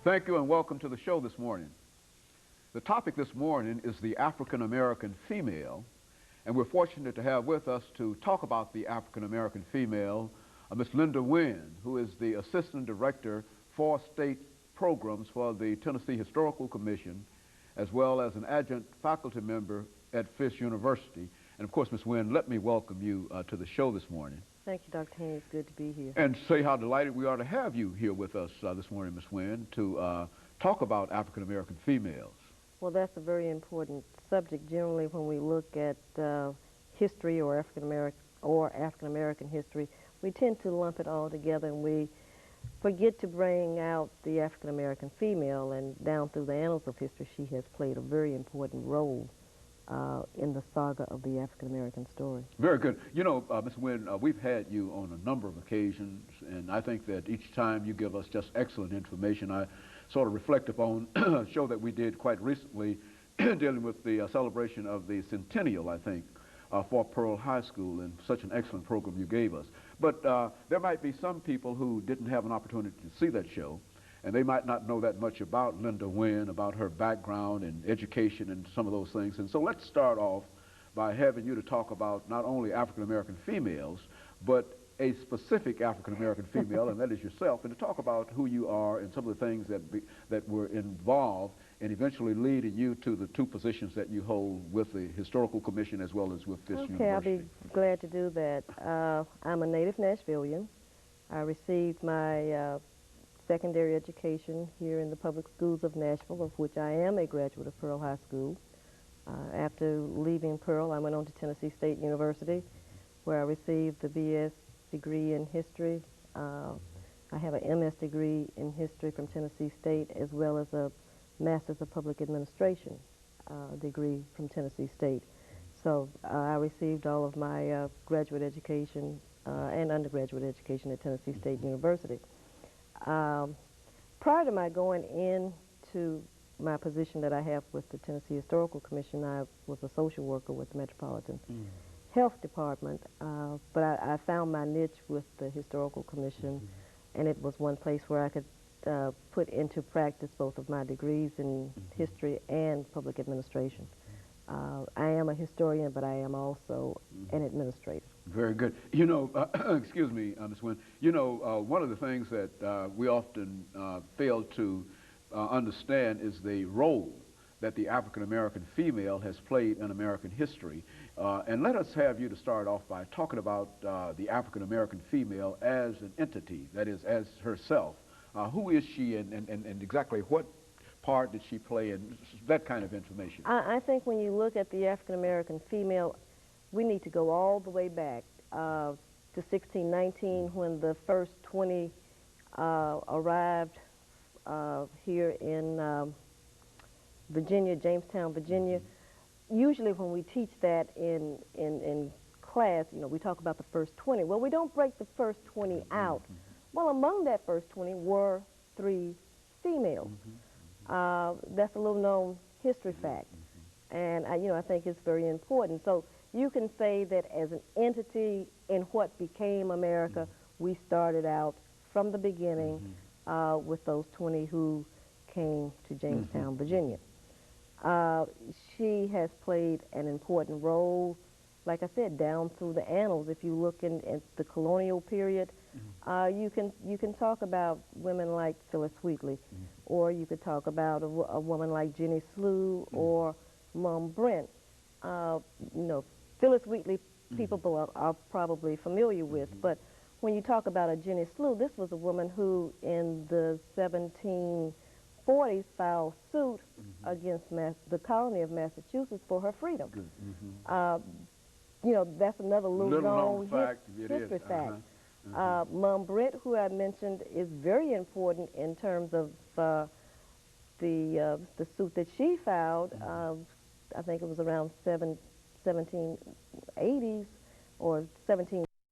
Thank you and welcome to the show this morning. The topic this morning is the African American female, and we're fortunate to have with us to talk about the African American female, Miss LWynn, who is the Assistant Director for State Programs for the Tennessee Historical Commission, as well as an adjunct faculty member at Fisk University. And of course, Ms. Wynn, let me welcome you to the show this morning. Thank you, Dr. Haynes. It's good to be here. And say how delighted we are to have you here with us this morning, Ms. Wynn, to talk about African American females. Well, that's a very important subject. Generally, when we look at history or African American history, we tend to lump it all together, and we forget to bring out the African American female. And down through the annals of history, she has played a very important role in the saga of the African American story. Very good. You know, Ms. Wynn, we've had you on a number of occasions, and I think that each time you give us just excellent information. I sort of reflect upon a show that we did quite recently dealing with the celebration of the centennial, I think, for Pearl High School, and such an excellent program you gave us. But there might be some people who didn't have an opportunity to see that show, and they might not know that much about LWynn, about her background and education and some of those things. And so let's start off by having you to talk about not only African American females, but a specific African American female, and that is yourself, and to talk about who you are and some of the things that were involved in eventually leading you to the two positions that you hold with the Historical Commission as well as with Fisk University. I'll be glad to do that. I'm a native Nashvilleian. I received my secondary education here in the public schools of Nashville, of which I am a graduate of Pearl High School. After leaving Pearl, I went on to Tennessee State University, where I received the BS degree in history. I have an MS degree in history from Tennessee State, as well as a Master's of Public Administration degree from Tennessee State. So I received all of my graduate education and undergraduate education at Tennessee State University. Prior to my going into my position that I have with the Tennessee Historical Commission, I was a social worker with the Metropolitan Health Department, but I found my niche with the Historical Commission, and it was one place where I could put into practice both of my degrees in history and public administration. I am a historian, but I am also an administrator. Very good. You know, excuse me, Ms. Wynn, you know, one of the things that we often fail to understand is the role that the African American female has played in American history. And let us have you to start off by talking about the African American female as an entity, that is, as herself. Who is she, and exactly what part did she play, and that kind of information? I think when you look at the African American female, we need to go all the way back to 1619, when the first 20 arrived here in Virginia, Jamestown, Virginia. Usually when we teach that in class, you know, we talk about the first 20. Well, we don't break the first 20 out. Well, among that first 20 were 3 females. That's a little known history fact, and you know, I think it's very important. So you can say that as an entity in what became America, we started out from the beginning with those 20 who came to Jamestown, Virginia. She has played an important role, like I said, down through the annals. If you look in the colonial period, you can talk about women like Phyllis Wheatley, or you could talk about a woman like Jenny Slew or Mom Brent. You know, Phyllis Wheatley, people are probably familiar with, but when you talk about a Jenny Slew, this was a woman who in the 1740s filed suit against the colony of Massachusetts for her freedom. You know, that's another little known history fact. Mom Brent, who I mentioned, is very important in terms of the suit that she filed. I think it was around 1780s or 17